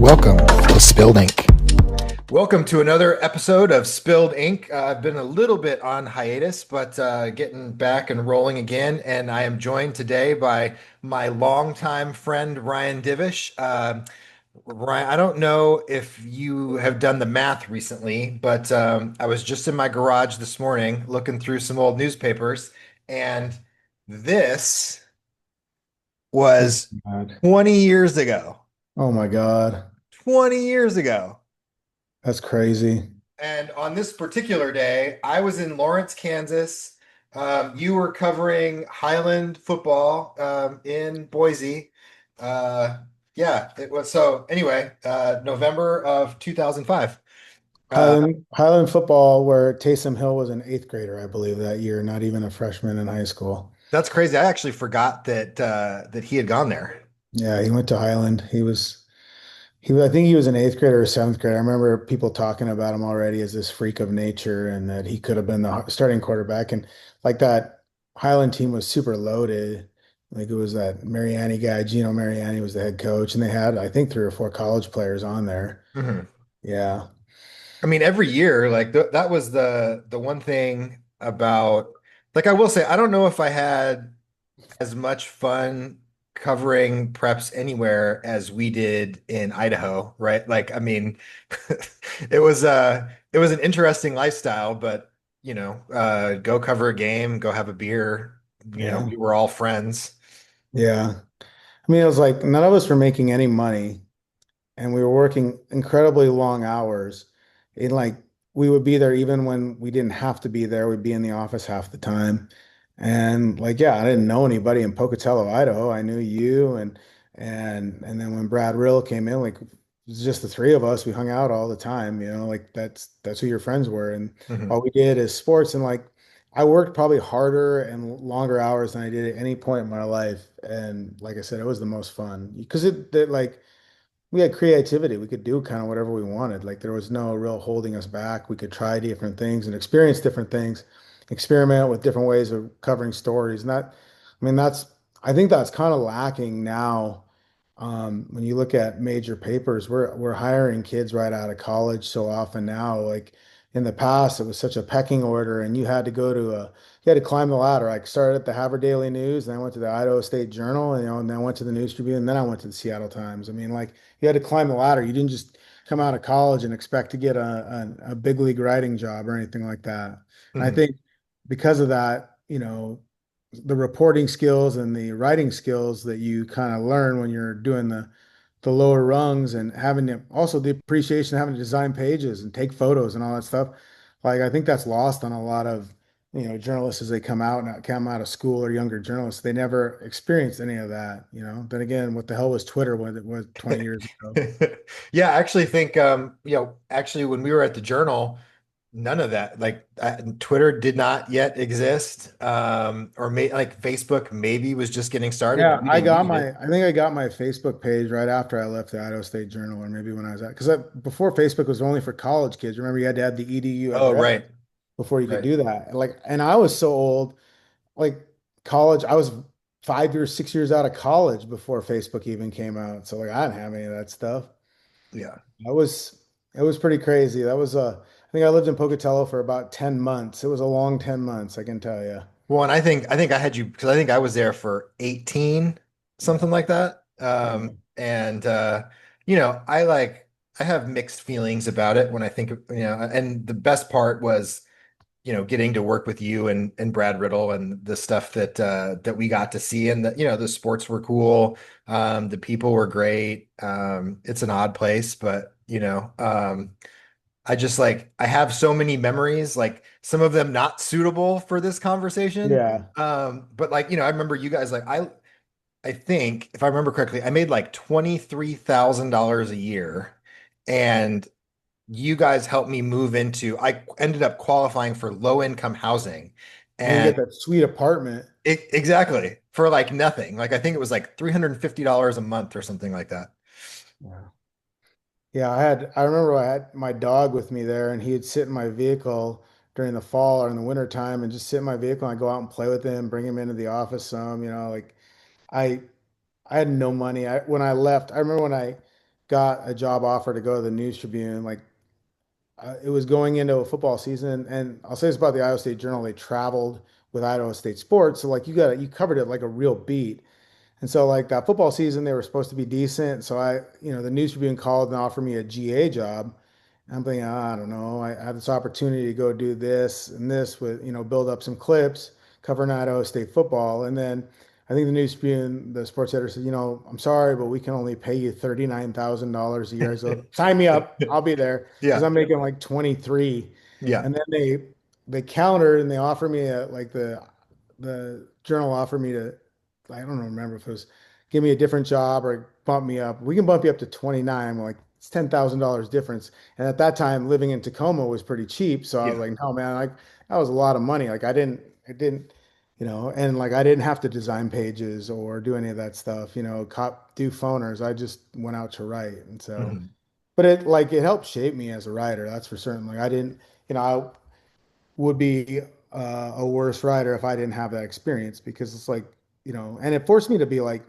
Welcome to Spilled Ink. Welcome to another episode of Spilled Ink. I've been a little bit on hiatus, but getting back and rolling again. And I am joined today by my longtime friend, Ryan Divish. Ryan, I don't know if you have done the math recently, but I was just in my garage this morning looking through some old newspapers, and this Oh was my God. 20 years ago. Oh my God. 20 years ago. That's crazy. And on this particular day, I was in Lawrence, Kansas. You were covering Highland football in Boise. Uh, yeah, it was. So anyway, November of 2005. Uh, Highland football, where Taysom Hill was an eighth grader, I believe, that year, not even a freshman in high school. that's crazy. I actually forgot that he had gone there. Yeah, he went to Highland. I think he was an eighth grader or seventh grader. I remember people talking about him already as this freak of nature and that he could have been the starting quarterback. And like that Highland team was super loaded. Like it was that Mariani guy, Gino Mariani was the head coach, and they had, I think, three or four college players on there. Mhm. Yeah. I mean, every year, like that was the one thing about, like I will say, I don't know if I had as much fun covering preps anywhere as we did in Idaho, right? Like, I mean, it was an interesting lifestyle, but go cover a game, go have a beer, Yeah. we were all friends. Yeah. I mean, it was like none of us were making any money and we were working incredibly long hours. And like we would be there even when we didn't have to be there. We'd be in the office half the time. And like, yeah, I didn't know anybody in Pocatello, Idaho. I knew you and then when Brad Rill came in, like it was just the three of us. We hung out all the time, like that's who your friends were. And Mhm. all we did is sports. And like I worked probably harder and longer hours than I did at any point in my life. And like I said, it was the most fun because like we had creativity. We could do kind of whatever we wanted. Like there was no real holding us back. We could try different things and experience different things, experiment with different ways of covering stories. And I mean, I think that's kind of lacking now. When you look at major papers, we're hiring kids right out of college so often now. Like in the past, it was such a pecking order, and you had to climb the ladder. I started at the Havre Daily News, then I went to the Idaho State Journal, and then I went to the News Tribune, and then I went to the Seattle Times. I mean, like you had to climb the ladder. You didn't just come out of college and expect to get a big league writing job or anything like that. And I Mhm. think because of that, the reporting skills and the writing skills that you kind of learn when you're doing the lower rungs and also the appreciation of having to design pages and take photos and all that stuff. Like I think that's lost on a lot of journalists as they come out of school or younger journalists. They never experienced any of that. Then again, what the hell was Twitter when it was 20 years ago? Yeah, I actually think actually when we were at the Journal, none of that. Like Twitter did not yet exist, or like Facebook maybe was just getting started, but Yeah, we didn't need it. I think I got my Facebook page right after I left the Idaho State Journal, or maybe when I was at, because before Facebook was only for college kids. Remember, you had to have the EDU Oh, address right, before you could right. do that. And I was so old, like college, I was 5 years, 6 years out of college before Facebook even came out. So like, I didn't have any of that stuff. Yeah. I was, it was pretty crazy. I think I lived in Pocatello for about 10 months. It was a long 10 months, I can tell you. Well, and I think I had you because I think I was there for 18, something Yeah. like that. Yeah. And I have mixed feelings about it when I think of, and the best part was getting to work with you and Brad Riddle and the stuff that we got to see, and the sports were cool. The people were great. It's an odd place, but I just like I have so many memories, like some of them not suitable for this conversation. Yeah. But like, I remember you guys like I think if I remember correctly, I made like $23,000 a year, and you guys helped me move into, I ended up qualifying for low income housing. And you And get that sweet apartment. exactly, for like nothing. Like I think it was like $350 a month or something like that. Yeah. Yeah, I remember I had my dog with me there and he'd sit in my vehicle during the fall or in the winter time and just sit in my vehicle and I'd go out and play with him, bring him into the office some, like I I had no money. When I left, I remember when got a job offer to go to the News Tribune. Like it was going into a football season, and I'll say this about the Iowa State Journal: they traveled with Iowa State sports, so like you covered it like a real beat. And so like that football season, they were supposed to be decent. So the News Tribune called and offered me a GA job. I'm thinking, I don't know, I have this opportunity to go do this and this with, build up some clips, covering Idaho State football. And then I think the News Tribune, the sports editor said, I'm sorry, but we can only pay you $39,000 a year. So sign me up. I'll be there because Yeah. I'm making like 23. Yeah. And then they countered and they offered me the journal offered me to, I don't remember if it was give me a different job or bump me up. We can bump you up to 29. I'm like, it's $10,000 difference. And at that time, living in Tacoma was pretty cheap. So I was Yeah. like, no, man, like that was a lot of money. Like and like I didn't have to design pages or do any of that stuff, do phoners. I just went out to write. And so, Mhm. but it helped shape me as a writer. That's for certain. Like I didn't, I would be a worse writer if I didn't have that experience because it's like, and it forced me to be like,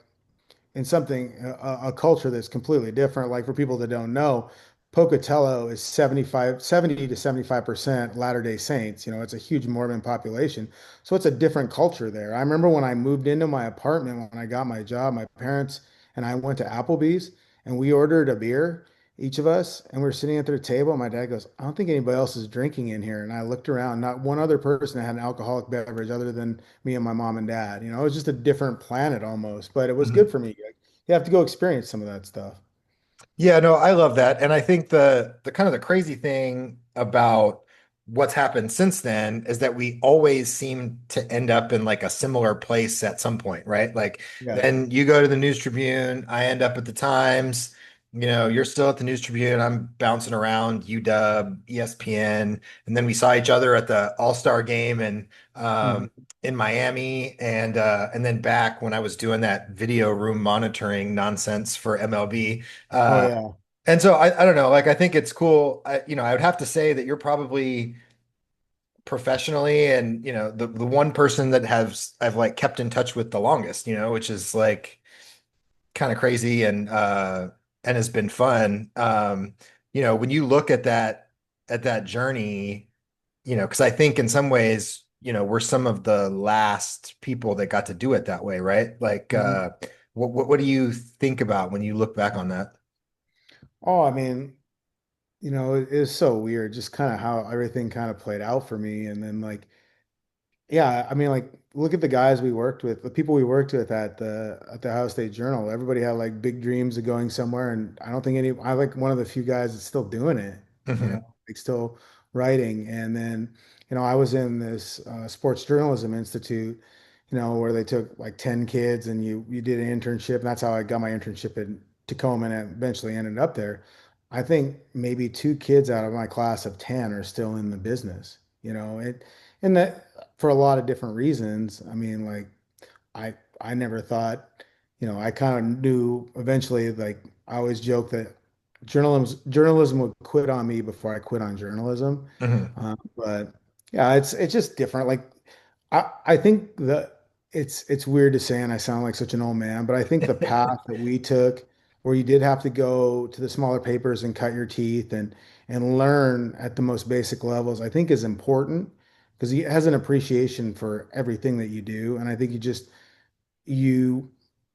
in something a culture that's completely different. Like for people that don't know, Pocatello is 70 to 75% Latter-day Saints. It's a huge Mormon population. So it's a different culture there. I remember when I moved into my apartment, when I got my job, my parents and I went to Applebee's and we ordered a beer, each of us, and we are sitting at their table. And my dad goes, I don't think anybody else is drinking in here. And I looked around, not one other person had an alcoholic beverage other than me and my mom and dad. It was just a different planet almost, but it was good Mhm. for me. Like, you have to go experience some of that stuff. Yeah, no, I love that. And I think the kind of the crazy thing about what's happened since then is that we always seem to end up in like a similar place at some point, right? Like Yeah. then you go to the News Tribune, I end up at the Times, you're still at the News Tribune, I'm bouncing around UW, ESPN, and then we saw each other at the All-Star game and Mhm. in Miami and then back when I was doing that video room monitoring nonsense for MLB. Oh Uh, yeah. and so I don't know, like I think it's cool. I would have to say that you're probably professionally and the one person that has I've like kept in touch with the longest, which is like kind of crazy and has been fun. When you look at that journey, because I think in some ways, we're some of the last people that got to do it that way, right? Like Mhm. what do you think about when you look back on that? Oh, I mean, it is so weird just kind of how everything kind of played out for me. And then like, yeah, I mean, like, look at the guys we worked with, the people we worked with at the Ohio State Journal. Everybody had like big dreams of going somewhere, and I don't think I like one of the few guys that's still doing it, Hmm. like still writing. And then, I was in this sports journalism institute, where they took like 10 kids and you did an internship, and that's how I got my internship in Tacoma and eventually ended up there. I think maybe two kids out of my class of 10 are still in the business, and that for a lot of different reasons. I mean, like I I never thought, I kind of knew eventually, like I always joke that journalism would quit on me before I quit on journalism. Hmm. But yeah, it's just different. Like I think it's weird to say, and I sound like such an old man, but I think the path that we took, where you did have to go to the smaller papers and cut your teeth and learn at the most basic levels, I think is important because he has an appreciation for everything that you do. And I think you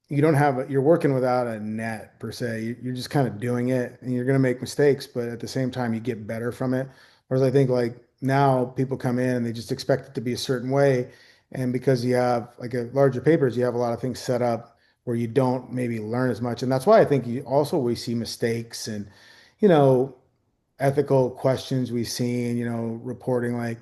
you don't have you're working without a net per se. You're just kind of doing it and you're going to make mistakes, but at the same time you get better from it. Whereas I think like now people come in and they just expect it to be a certain way. And because you have like a larger papers, you have a lot of things set up where you don't maybe learn as much. And that's why I think we see mistakes and, you know, ethical questions we see and, reporting. Like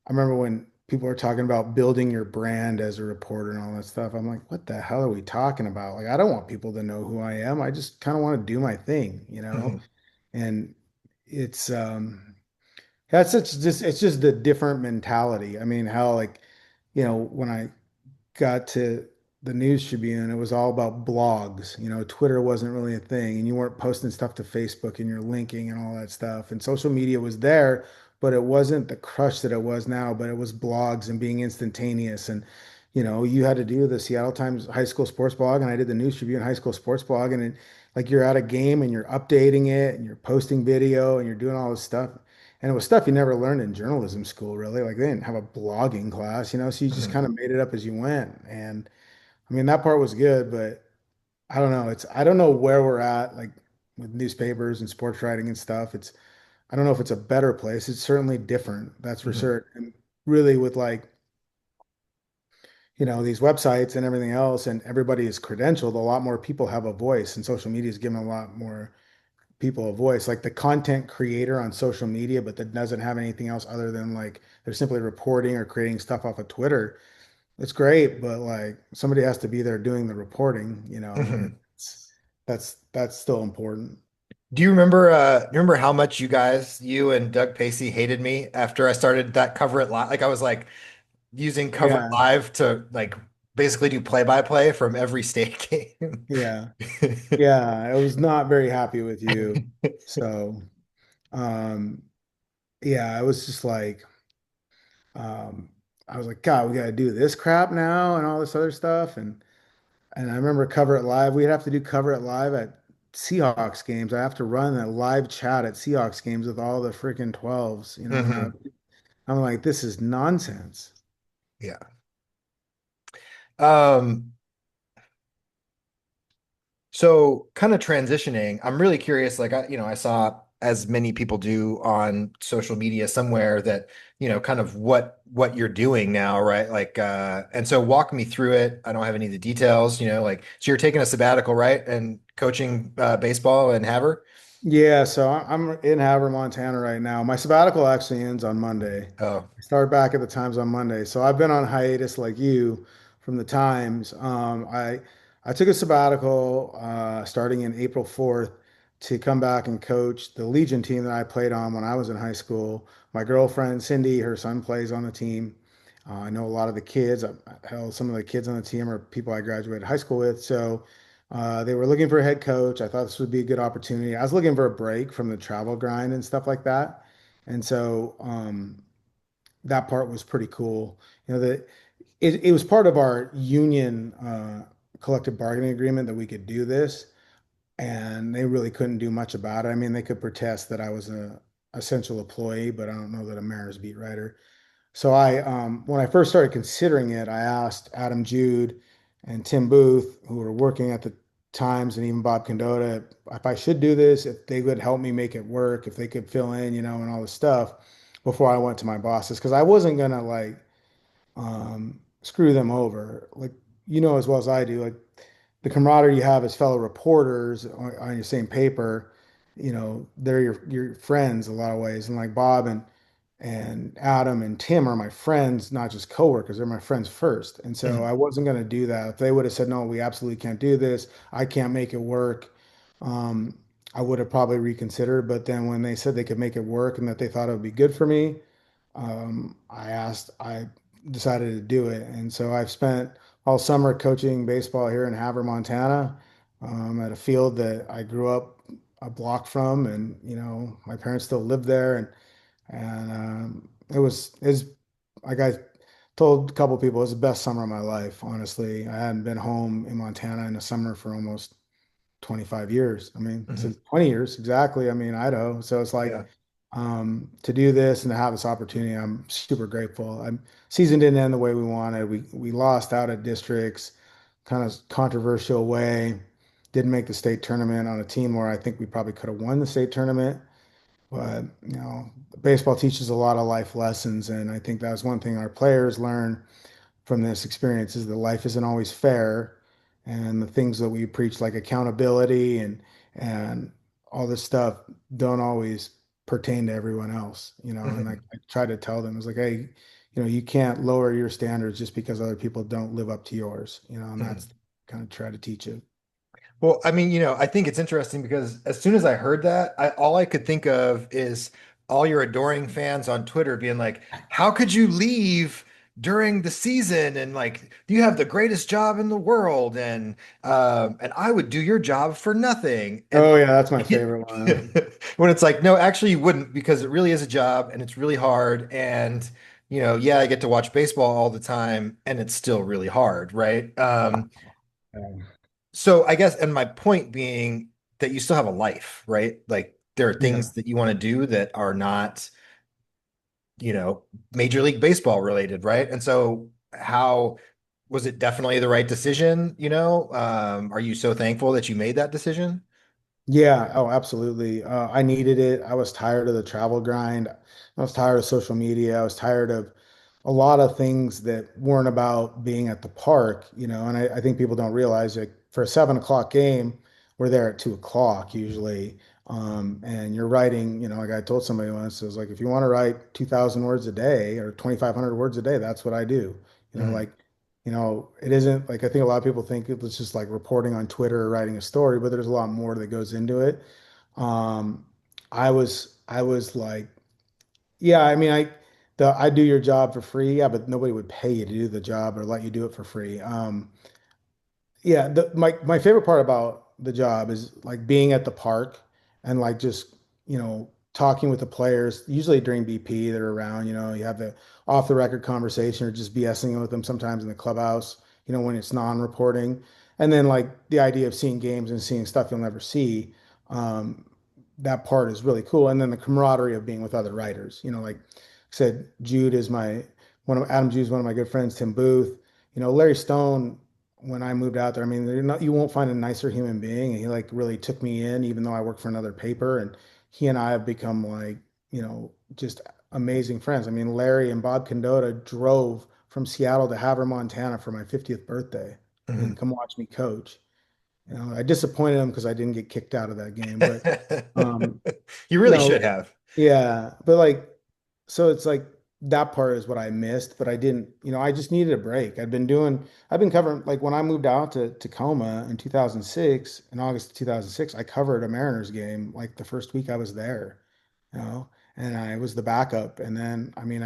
I remember when people are talking about building your brand as a reporter and all that stuff. I'm like, what the hell are we talking about? Like, I don't want people to know who I am. I just kind of want to do my thing. Hmm. And it's it's just the different mentality. I mean, how like, when I got to the News Tribune, it was all about blogs. Twitter wasn't really a thing, and you weren't posting stuff to Facebook and you're linking and all that stuff. And social media was there, but it wasn't the crush that it was now, but it was blogs and being instantaneous. And You had to do the Seattle Times high school sports blog, and I did the News Tribune high school sports blog, and like you're at a game and you're updating it and you're posting video and you're doing all this stuff. And it was stuff you never learned in journalism school, really. Like they didn't have a blogging class, so you just Mhm. kind of made it up as you went. And I mean, that part was good, but I don't know. I don't know where we're at, like with newspapers and sports writing and stuff. I don't know if it's a better place. It's certainly different, that's for Mhm. sure. And really with like, these websites and everything else, and everybody is credentialed, a lot more people have a voice, and social media is giving a lot more people a voice. Like the content creator on social media, but that doesn't have anything else other than like they're simply reporting or creating stuff off of Twitter. It's great, but like somebody has to be there doing the reporting, and Mhm. that's still important. Do you remember how much you and Doug Pacey hated me after I started that Cover It Live? Like I was like using Cover It Yeah, Live to like basically do play-by-play from every state game. yeah, yeah. I was not very happy with you. So, um, yeah, I was just like, um, I was like, God, we got to do this crap now and all this other stuff. And I remember Cover It Live. We'd have to do Cover It Live at Seahawks games. I have to run a live chat at Seahawks games with all the freaking 12s, and Hmm. I'm like, this is nonsense. Yeah. Um, So kind of transitioning, I'm really curious, like I saw as many people do on social media somewhere that, kind of what you're doing now, right? Like and so walk me through it. I don't have any of the details, like so you're taking a sabbatical, right? And coaching baseball in Haver? Yeah, so I'm in Havre, Montana right now. My sabbatical actually ends on Monday. Oh. I start back at the Times on Monday. So I've been on hiatus like you from the Times. I took a sabbatical starting in April 4th to come back and coach the Legion team that I played on when I was in high school. My girlfriend Cindy, her son plays on the team. I know a lot of the kids. Hell, some of the kids on the team are people I graduated high school with. So they were looking for a head coach. I thought this would be a good opportunity. I was looking for a break from the travel grind and stuff like that. And so that part was pretty cool. It was part of our union collective bargaining agreement that we could do this, and they really couldn't do much about it. I mean, they could protest that I was a essential employee, but I don't know that a mayor's beat writer. So when I first started considering it, I asked Adam Jude and Tim Booth, who were working at the Times, and even Bob Condota, if I should do this, if they would help me make it work, if they could fill in, and all this stuff before I went to my bosses, because I wasn't gonna like screw them over. Like as well as I do, like the camaraderie you have as fellow reporters on your same paper, they're your friends a lot of ways. And like Bob and Adam and Tim are my friends, not just coworkers. They're my friends first. And so Mhm. I wasn't going to do that. If they would have said, no, we absolutely can't do this, I can't make it work. Um, I would have probably reconsidered. But then when they said they could make it work and that they thought it would be good for me, I decided to do it. And so I've spent all summer coaching baseball here in Havre, Montana, at a field that I grew up a block from. And, my parents still live there. And it was like I told a couple people, it was the best summer of my life, honestly. I hadn't been home in Montana in the summer for almost 25 years. I mean, Mhm. since 20 years exactly. I mean, Idaho. So it's like Yeah. to do this and to have this opportunity, I'm super grateful. Season didn't end the way we wanted. We lost out at districts, kind of controversial way. Didn't make the state tournament on a team where I think we probably could have won the state tournament. But baseball teaches a lot of life lessons, and I think that was one thing our players learned from this experience is that life isn't always fair, and the things that we preach like accountability and all this stuff don't always pertain to everyone else, and Mhm. I try to tell them it's like, hey, you can't lower your standards just because other people don't live up to yours, and that's Mhm. kind of try to teach it. Well, I mean, I think it's interesting because as soon as I heard that, all I could think of is all your adoring fans on Twitter being like, "How could you leave during the season?" And like, "You have the greatest job in the world," and I would do your job for nothing. And Oh yeah, that's my favorite one. when it's like, no, actually, you wouldn't because it really is a job and it's really hard. And yeah, I get to watch baseball all the time and it's still really hard, right? Um, So I guess, and my point being that you still have a life, right? Like there are yeah. things that you want to do that are not, Major League Baseball related, right? And so how was it definitely the right decision, Are you so thankful that you made that decision? Yeah, oh, absolutely. I needed it. I was tired of the travel grind. I was tired of social media. I was tired of a lot of things that weren't about being at the park, and I think people don't realize like for a 7 o'clock game, we're there at 2 o'clock usually. And you're writing, like I told somebody once, it was like, if you want to write 2,000 words a day or 2,500 words a day, that's what I do. Mhm. Like it isn't like I think a lot of people think it's just like reporting on Twitter or writing a story, but there's a lot more that goes into it. Um, I was like, yeah, I mean, I do your job for free, yeah, but nobody would pay you to do the job or let you do it for free. Yeah, my favorite part about the job is like being at the park and like just, talking with the players, usually during BP that are around, you have the off the record conversation or just BSing with them sometimes in the clubhouse, when it's non-reporting. And then like the idea of seeing games and seeing stuff you'll never see, um, that part is really cool. And then the camaraderie of being with other writers, like I said, Jude is my Adam Jude is one of my good friends, Tim Booth, Larry Stone when I moved out there. I mean, you won't find a nicer human being. And he like really took me in, even though I work for another paper. And he and I have become like, just amazing friends. I mean, Larry and Bob Condota drove from Seattle to Havre, Montana for my 50th birthday and Mhm. come watch me coach. I disappointed them because I didn't get kicked out of that game, but um, You you really should know, have. yeah, but like, so it's like that part is what I missed, but I didn't, I just needed a break. I've been covering, like when I moved out to Tacoma in 2006, in August of 2006, I covered a Mariners game like the first week I was there, you know, and I was the backup. And then, I mean,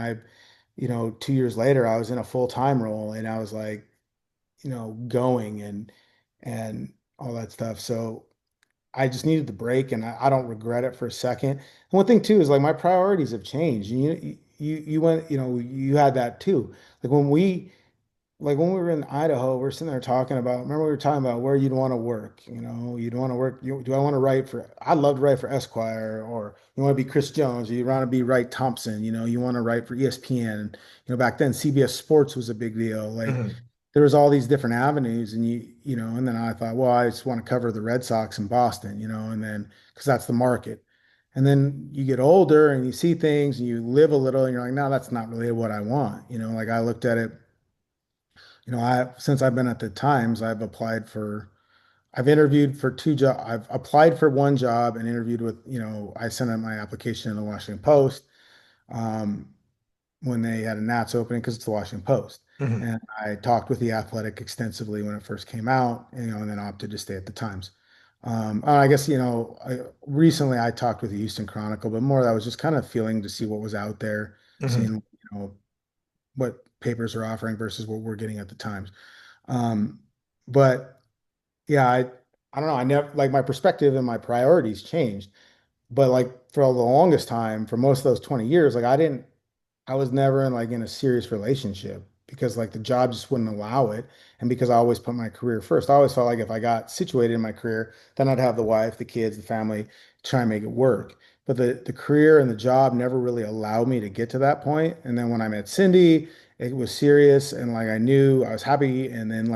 2 years later, I was in a full-time role and I was like, going and all that stuff. So, I just needed the break and I don't regret it for a second. And one thing too is like my priorities have changed. You went, you had that too. Like when we were in Idaho, we're sitting there talking about, remember we were talking about where you'd want to work, you'd want to work, do I want to write for, I'd love to write for Esquire or you want to be Chris Jones or you want to be Wright Thompson, you want to write for ESPN. Back then CBS Sports was a big deal. Like Mhm. there was all these different avenues and and then I thought, well, I just want to cover the Red Sox in Boston, and then because that's the market. And then you get older and you see things and you live a little and you're like, no, that's not really what I want. Like I looked at it, since I've been at the Times, I've interviewed for two jobs. I've applied for one job and interviewed with, I sent out my application in the Washington Post. Um, when they had a Nats opening because it's the Washington Post. Mhm. And I talked with the Athletic extensively when it first came out, and then opted to stay at the Times. I guess, recently I talked with the Houston Chronicle, but more that was just kind of feeling to see what was out there, seeing, Mhm. what papers are offering versus what we're getting at the Times. Um, but yeah, I don't know. I never like my perspective and my priorities changed. But like for the longest time, for most of those 20 years, like I was never in a serious relationship because like the job just wouldn't allow it. And because I always put my career first, I always felt like if I got situated in my career, then I'd have the wife, the kids, the family, try and make it work. But the career and the job never really allowed me to get to that point. And then when I met Cindy, it was serious and like I knew I was happy. And then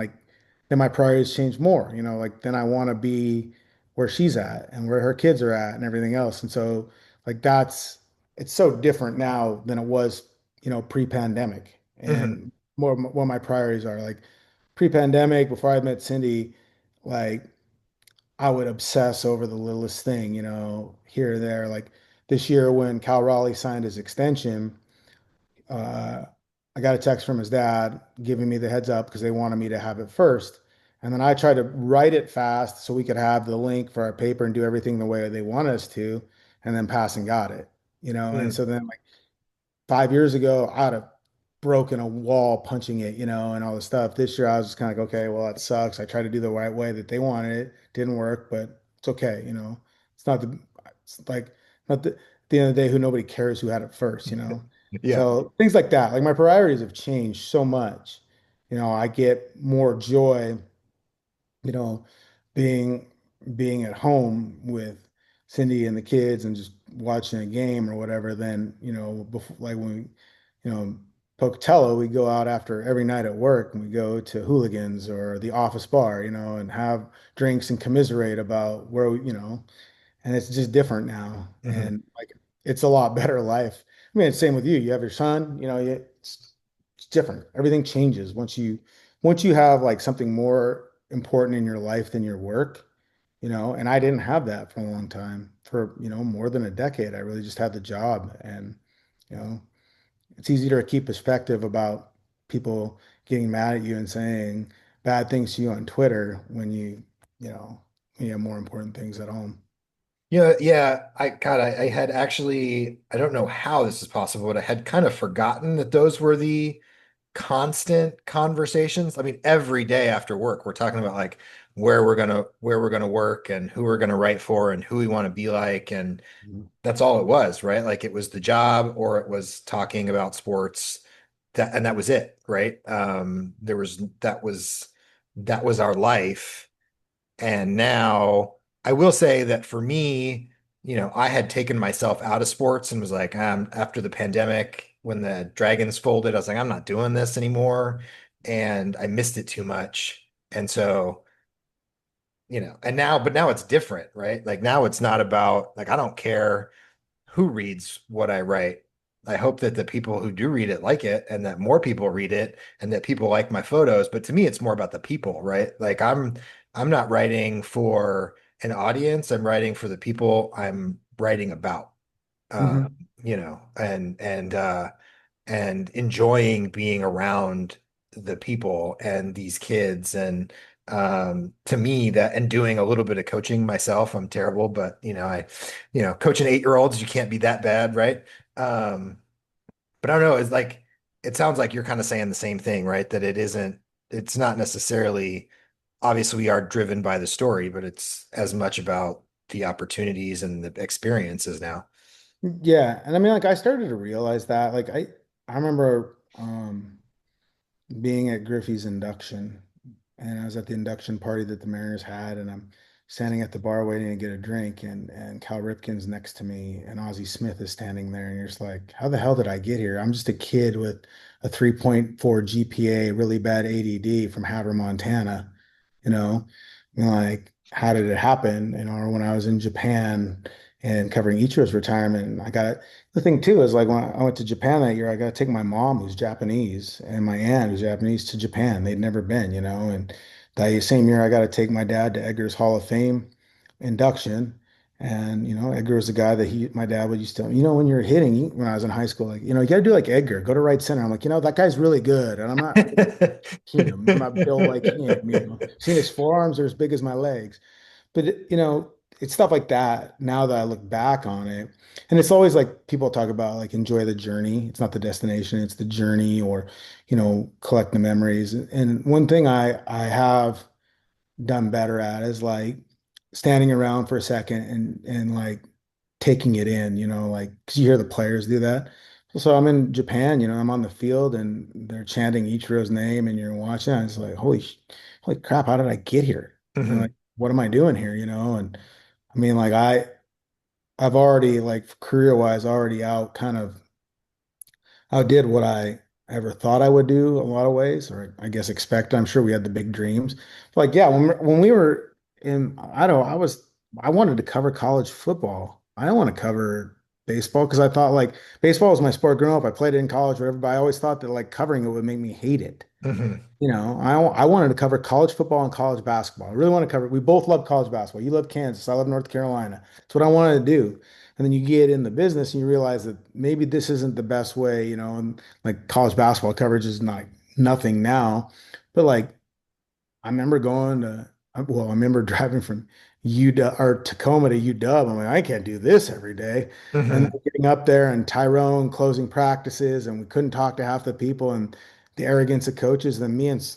my priorities changed more, like then I want to be where she's at and where her kids are at and everything else. And so like it's so different now than it was, pre-pandemic Mhm. and more what my priorities are. Like pre-pandemic, before I met Cindy, like I would obsess over the littlest thing, here or there. Like this year when Cal Raleigh signed his extension, uh, I got a text from his dad giving me the heads up because they wanted me to have it first. And then I tried to write it fast so we could have the link for our paper and do everything the way they wanted us to, and then pass and got it, And Mhm. so then like 5 years ago, I'd have broken a wall punching it, and all this stuff. This year, I was just kind of like, okay, well, that sucks. I tried to do the right way that they wanted it. Didn't work, but it's okay. It's not the, it's like, not the, at the end of the day, who nobody cares who had it first. Yeah. So things like that. Like my priorities have changed so much. I get more joy, you know, being being at home with Cindy and the kids and just watching a game or whatever than, before, like when we, Pocatello, we go out after every night at work and we go to Hooligans or the Office Bar, and have drinks and commiserate about where and it's just different now. Hmm. And like it's a lot better life. I mean, it's same with you. You have your son, it's different. Everything changes once you have like something more important in your life than your work, and I didn't have that for a long time. For, more than a decade, I really just had the job. And, you know, it's easier to keep perspective about people getting mad at you and saying bad things to you on Twitter you know, when you have more important things at home. Yeah, yeah. I had actually, I don't know how this is possible, but I had kind of forgotten that those were the constant conversations. I mean, every day after work, we're talking about like where we're gonna work and who we're gonna write for and who we want to be like, and Mhm. that's all it was, right? Like it was the job or it was talking about sports. That was it, right? That was our life. And now I will say that for me, I had taken myself out of sports and was like, after the pandemic, when the Dragons folded, I was like, I'm not doing this anymore. And I missed it too much. And so, but now it's different, right? Like now it's not about, like, I don't care who reads what I write. I hope that the people who do read it like it and that more people read it and that people like my photos. But to me, it's more about the people, right? Like I'm not writing for an audience. I'm writing for the people I'm writing about. Uh, Mhm. and enjoying being around the people and these kids and to me that and doing a little bit of coaching myself. I'm terrible, but coaching 8-year-olds, you can't be that bad, right? um but I don't know, it's like it sounds like you're kind of saying the same thing, right? That it's not necessarily, obviously we are driven by the story, but it's as much about the opportunities and the experiences now. Yeah. And I mean, like I started to realize that, like I remember being at Griffey's induction, and I was at the induction party that the Mariners had, and I'm standing at the bar waiting to get a drink, and Cal Ripken's next to me, and Ozzie Smith is standing there, and you're just like, how the hell did I get here? I'm just a kid with a 3.4 GPA, really bad ADD from Havre, Montana, you know, and like, how did it happen? When I was in Japan and covering Ichiro's retirement, the thing too is like when I went to Japan that year, I got to take my mom, who's Japanese, and my aunt, who's Japanese, to Japan. They'd never been, and that same year, I got to take my dad to Edgar's Hall of Fame induction. And, Edgar was the guy that my dad would used to tell me, when you're hitting, when I was in high school, like, you got to do like Edgar, go to right center. I'm like, that guy's really good. And I'm not him. I'm not built like him, Seen his forearms are as big as my legs. But it's stuff like that now that I look back on it. And it's always like people talk about like enjoy the journey. It's not the destination, it's the journey, or, collect the memories. And one thing I have done better at is like standing around for a second and like taking it in, like because you hear the players do that. So I'm in Japan, I'm on the field and they're chanting Ichiro's name and you're watching. And it's like, holy crap, how did I get here? Like, Mhm. what am I doing here? And I mean, like I've already like career wise already outdid what I ever thought I would do a lot of ways, or I guess expect. I'm sure we had the big dreams. Like, yeah, when we were in Idaho, I wanted to cover college football. I don't want to cover baseball because I thought like baseball was my sport growing up. I played it in college, whatever, but I always thought that like covering it would make me hate it. Mhm. I wanted to cover college football and college basketball. I really want to cover. We both love college basketball. You love Kansas. I love North Carolina. That's what I wanted to do. And then you get in the business and you realize that maybe this isn't the best way, and like college basketball coverage is not nothing now. But like I remember I remember driving from UW or Tacoma to UW. I'm like, I can't do this every day. And Mhm. then getting up there and Tyrone closing practices, and we couldn't talk to half the people, and the arrogance of coaches. Then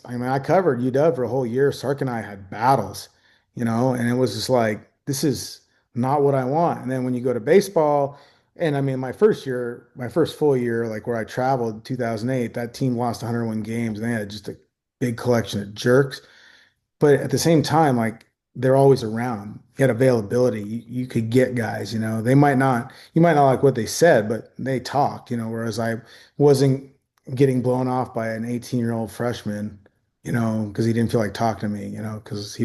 I mean, I covered UW for a whole year. Sark and I had battles, and it was just like, this is not what I want. And then when you go to baseball, And I mean, my first year, my first full year, like where I traveled, 2008, that team lost 101 games and they had just a big collection of jerks. But at the same time, like they're always around. You had availability. You could get guys, they might not, you might not like what they said, but they talked, whereas I wasn't getting blown off by an 18-year-old freshman, because he didn't feel like talking to me, because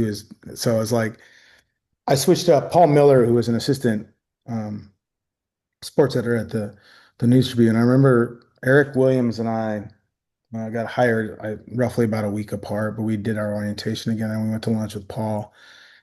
so it was like, I switched up Paul Miller, who was an assistant um, sports editor at the News Tribune. I remember Eric Williams and I got hired roughly about a week apart, but we did our orientation again, and we went to lunch with Paul.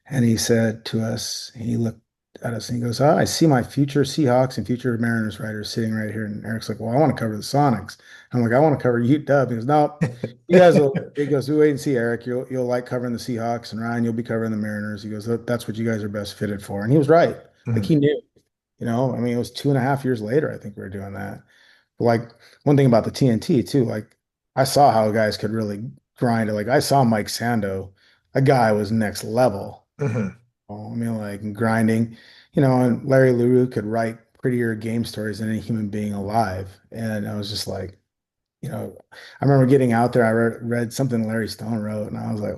And he said to us, he looked at us and he goes, "Oh, I see my future Seahawks and future Mariners writers sitting right here." And Eric's like, "Well, I want to cover the Sonics." I'm like, "I want to cover UW." He goes, "No, you guys will." He goes, "We wait and see, Eric. You'll like covering the Seahawks, and Ryan, you'll be covering the Mariners." He goes, "That's what you guys are best fitted for." And he was right. Like he Mhm. knew. I mean, it was 2.5 years later, I think we were doing that. But like one thing about the TNT too, like I saw how guys could really grind it. Like I saw Mike Sando, a guy was next level. Mhm. I mean, like grinding, and Larry LaRue could write prettier game stories than any human being alive. And I was just like, I remember getting out there, I read something Larry Stone wrote, and I was like,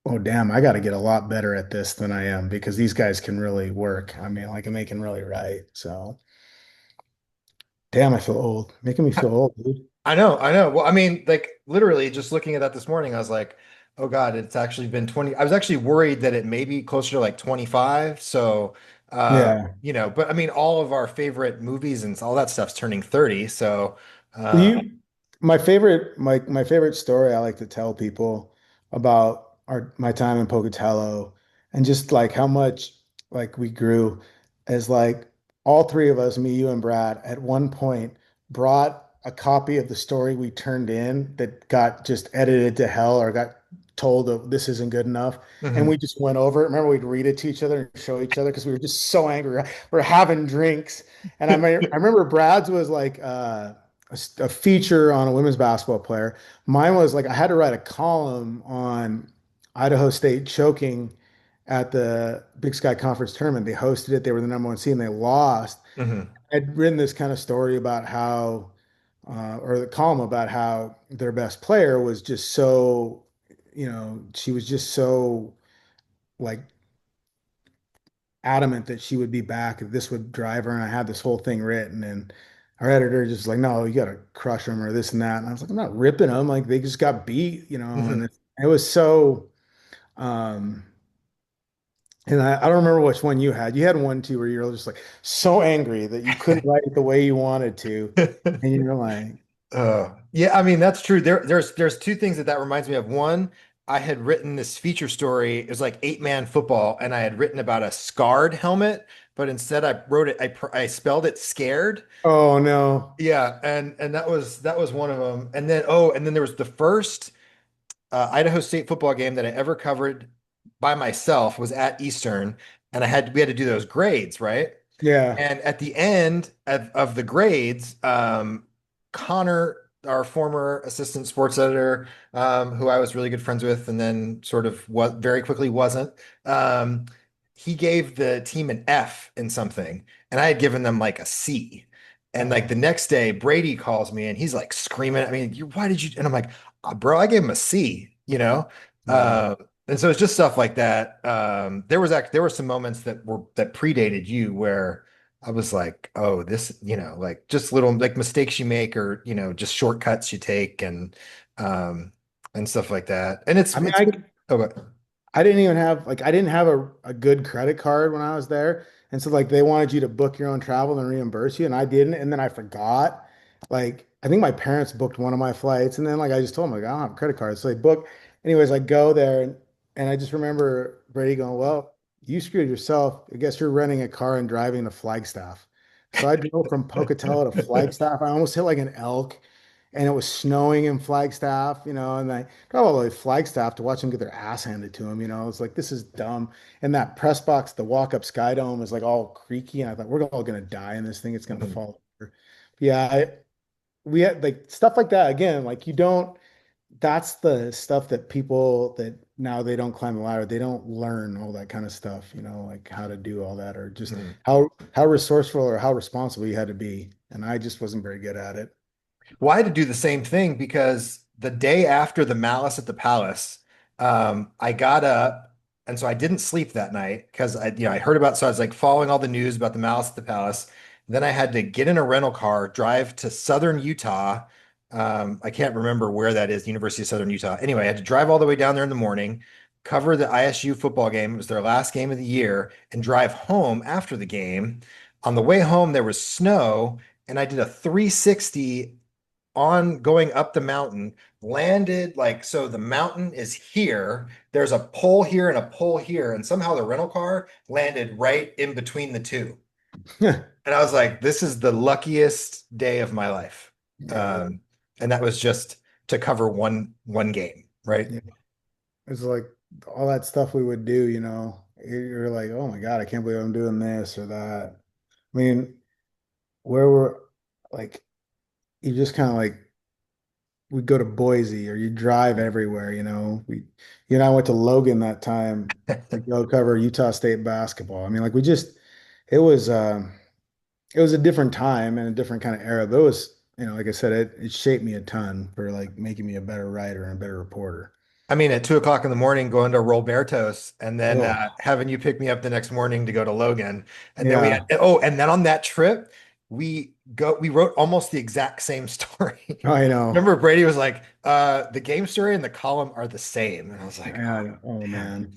oh, damn, I got to get a lot better at this than I am because these guys can really work. I mean, like, and they can really write. So, damn, I feel old, making me feel old, dude. I know, I know. Well, I mean, like literally just looking at that this morning, I was like, oh God, it's actually been 20. I was actually worried that it may be closer to like 25. So, Yeah. but I mean, all of our favorite movies and all that stuff's turning 30. So, Well, uh, my favorite story I like to tell people about my time in Pocatello and just like how much like we grew as like all three of us, me, you, and Brad, at one point brought a copy of the story we turned in that got just edited to hell or got told that this isn't good enough. And we mhm, just went over it. Remember, we'd read it to each other and show each other because we were just so angry. We're having drinks. And I remember Brad's was like a feature on a women's basketball player. Mine was like I had to write a column on Idaho State choking at the Big Sky Conference tournament. They hosted it. They were the number one seed and they lost. mhm, I'd written this kind of story about how, or the column about how their best player was just so, she was just so like adamant that she would be back, that this would drive her. And I had this whole thing written, and our editor just like, no, you got to crush them or this and that. And I was like, I'm not ripping them. Like they just got beat, and mhm. it was so, um, and I don't remember which one you had. You had one too where you're just like so angry that you couldn't write it the way you wanted to. And you're like, Yeah, I mean that's true. There's two things that reminds me of. One, I had written this feature story. It was like 8-man football, and I had written about a scarred helmet, but instead I wrote it. I spelled it scared. oh no. Yeah, and that was one of them. And then there was the first Idaho State football game that I ever covered by myself was at Eastern, and we had to do those grades, right? Yeah. And at the end of the grades, Connor, our former assistant sports editor, who I was really good friends with, and then sort of what very quickly wasn't, um, he gave the team an F in something, and I had given them like a C. And like the Oh, next day, Brady calls me and he's like screaming at me, why did you? And I'm like, bro, I gave him a C, you know? yeah. And so it's just stuff like that. There were some moments that predated you where I was like, oh, this, like just little like mistakes you make or, just shortcuts you take um and stuff like that. And it's I mean, it's oh, but I didn't even have like I didn't have a good credit card when I was there. And so like they wanted you to book your own travel and reimburse you and I didn't and then I forgot. Like I think my parents booked one of my flights and then like I just told them like I don't have a credit card. So they book anyways, I go there and I just remember Brady going, "Well, you screwed yourself. I guess you're renting a car and driving to Flagstaff." So I drove from Pocatello to Flagstaff. I almost hit like an elk and it was snowing in Flagstaff, and I drove all the way to Flagstaff to watch them get their ass handed to them. It's like this is dumb. And that press box, the walk-up Sky Dome is like all creaky, and I thought we're all gonna die in this thing. It's gonna fall over. Yeah, we had like stuff like that again. Like that's the stuff that people that now they don't climb the ladder, they don't learn all that kind of stuff, like how to do all that or just Mhm. how resourceful or how responsible you had to be. And I just wasn't very good at it. Well, I had to do the same thing because the day after the Malice at the Palace, I got up, and so I didn't sleep that night because I heard about, so I was like following all the news about the Malice at the Palace. Then I had to get in a rental car, drive to Southern Utah. I can't remember where that is, University of Southern Utah. Anyway, I had to drive all the way down there in the morning, cover the ISU football game. It was their last game of the year, and drive home after the game. On the way home, there was snow, and I did a 360 on going up the mountain, landed like so the mountain is here. There's a pole here and a pole here, and somehow the rental car landed right in between the two. And I was like, this is the luckiest day of my life. Yeah, Um, and that was just to cover one game, right? yeah. It's like all that stuff we would do, you're like, oh my God, I can't believe I'm doing this or that. I mean, where we're like, you just kind of like, we go to Boise or you drive everywhere, you and I went to Logan that time to go cover Utah State basketball. I mean, like we just, it was, it was a different time and a different kind of era, but it was, like I said, it shaped me a ton for like making me a better writer and a better reporter. I mean, at 2 o'clock in the morning, going to Roberto's, and then Oh, having you pick me up the next morning to go to Logan, and then we had yeah, and then on that trip, we wrote almost the exact same story. I know. Remember, Brady was like, the game story and the column are the same, and I was like, Yeah, oh oh man. man.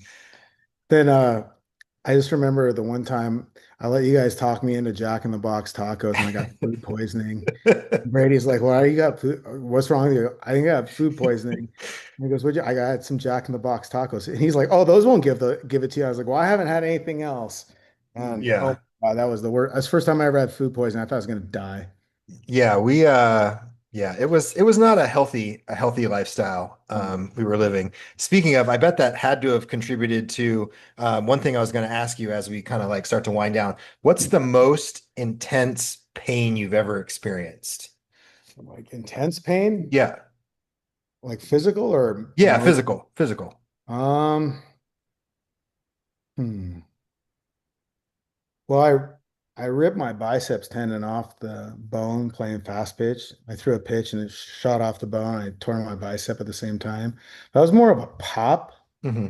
Then I just remember the one time I let you guys talk me into Jack in the Box tacos and I got food poisoning. Brady's like, "Why you got food? What's wrong with you?" I think I got food poisoning. And he goes, "Would you?" I got some Jack in the Box tacos, and he's like, "Oh, those won't give it to you." I was like, "Well, I haven't had anything else." And Yeah. oh, wow, that was the worst. That's the first time I ever had food poisoning. I thought I was gonna die. Yeah, yeah, it was not a healthy lifestyle we were living. Speaking of, I bet that had to have contributed to one thing I was going to ask you as we kind of like start to wind down. What's the most intense pain you've ever experienced? Like intense pain, Yeah. like physical or Yeah, emotional. physical, physical. Um, hmm. Well, I ripped my biceps tendon off the bone playing fast pitch. I threw a pitch and it shot off the bone. I tore my bicep at the same time. That was more of a pop. Hmm.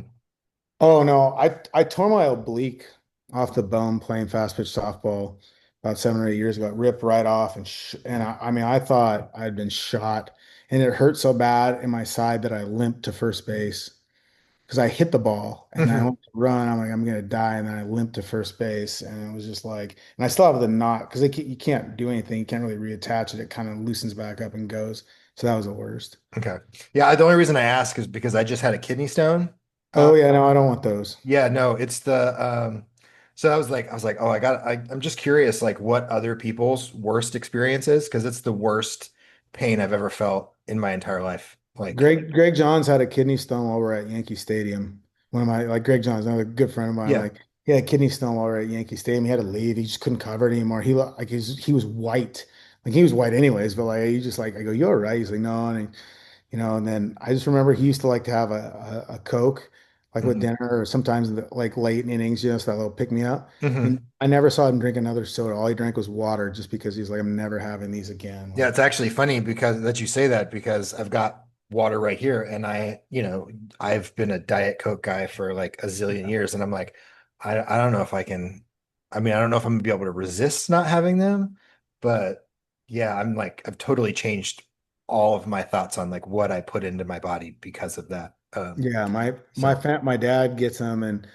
Oh no, I tore my oblique off the bone playing fast pitch softball about 7 or 8 years ago. It ripped right off and I mean I thought I'd been shot and it hurt so bad in my side that I limped to first base because I hit the ball and I Hmm. went to run. I'm like, I'm gonna die, and then I limped to first base, and it was just like, and I still have the knot because you can't do anything. You can't really reattach it. It kind of loosens back up and goes. So that was the worst. Okay. Yeah, the only reason I ask is because I just had a kidney stone. Uh, Oh yeah, no, I don't want those. Yeah, no, it's the so I was like, oh, I'm just curious like what other people's worst experience is because it's the worst pain I've ever felt in my entire life. Like, Greg Johns had a kidney stone while we're at Yankee Stadium. One of my like Greg Johns, another good friend of mine, yeah. like he had a kidney stone while we we're at Yankee Stadium. He had to leave. He just couldn't cover it anymore. He was white. Like he was white anyways, but like he just like I go, "You all right?" He's like, "No," and then I just remember he used to like to have a Coke, like with Hmm. dinner or sometimes like late innings, so that little pick me up. Hmm. And I never saw him drink another soda. All he drank was water just because he's like, I'm never having these again. Yeah, Like, it's actually funny because that you say that because I've got water right here and I've been a Diet Coke guy for like a zillion years and I'm like, I don't know if I can, I mean, I don't know if I'm gonna be able to resist not having them, but yeah, I'm like, I've totally changed all of my thoughts on like what I put into my body because of that. yeah, So my dad gets them, and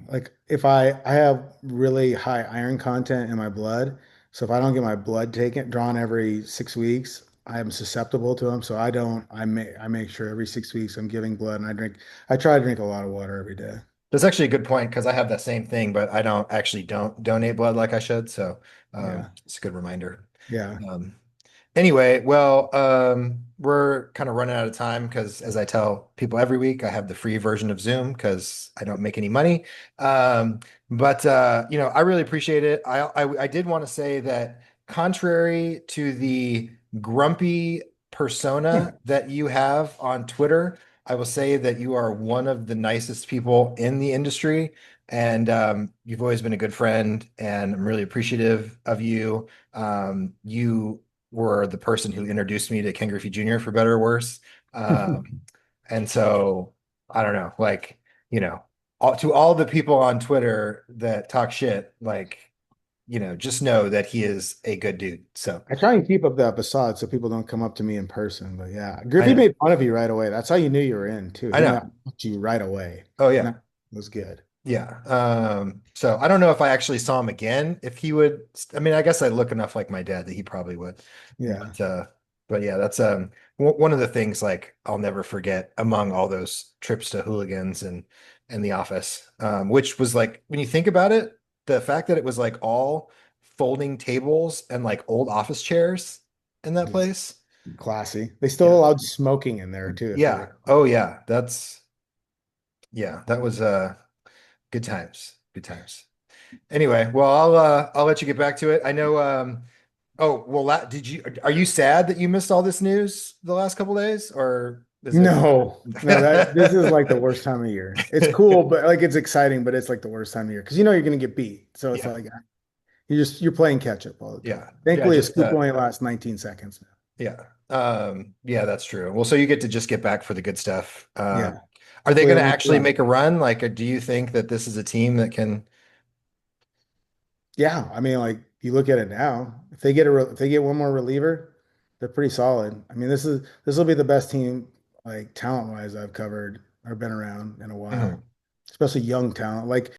like if I have really high iron content in my blood, so if I don't get my blood taken drawn every 6 weeks, I am susceptible to them. So I don't. I make sure every 6 weeks I'm giving blood, and I try to drink a lot of water every day. that's actually a good point because I have that same thing, but I don't donate blood like I should. So Yeah, it's a good reminder. yeah, Um, Anyway, well, we're kind of running out of time because, as I tell people every week, I have the free version of Zoom because I don't make any money. But I really appreciate it. I did want to say that, contrary to the grumpy persona that you have on Twitter. I will say that you are one of the nicest people in the industry, and you've always been a good friend, and I'm really appreciative of you. You were the person who introduced me to Ken Griffey Jr. for better or worse. And so I don't know, like, to all the people on Twitter that talk shit, like, just know that he is a good dude. So I try and keep up that facade so people don't come up to me in person. But yeah, I Griffey know, made fun of you right away. That's how you knew you were in too. I He know. met you right away. Oh And yeah. that was good. Yeah. So I don't know if I actually saw him again, if he would, I mean, I guess I look enough like my dad that he probably would. Yeah. But yeah, that's one of the things like I'll never forget among all those trips to Hooligans and the office. Which was like when you think about it, the fact that it was like all folding tables and like old office chairs in that It was place. classy. They still Yeah. allowed smoking in there too, if you Yeah. Oh yeah. That was good times. Good times. Anyway, well, I'll let you get back to it. I know. Oh, well, are you sad that you missed all this news the last couple days, or is it? No, no, that this is like the worst time of year. It's cool, but like it's exciting, but it's like the worst time of year because you know you're gonna get beat. So it's Yeah, like you're playing catch up all the time. yeah, yeah. Thankfully, a Just scoop only lasts 19 seconds. yeah, yeah. That's true. Well, so you get to just get back for the good stuff. Yeah. Are they Hopefully going they to make a actually run. make a run? Like, do you think that this is a team that can? Yeah, I mean, like you look at it now, if they get if they get one more reliever, they're pretty solid. I mean, this will be the best team like talent wise I've covered or been around in a while, Mhm. especially young talent. Like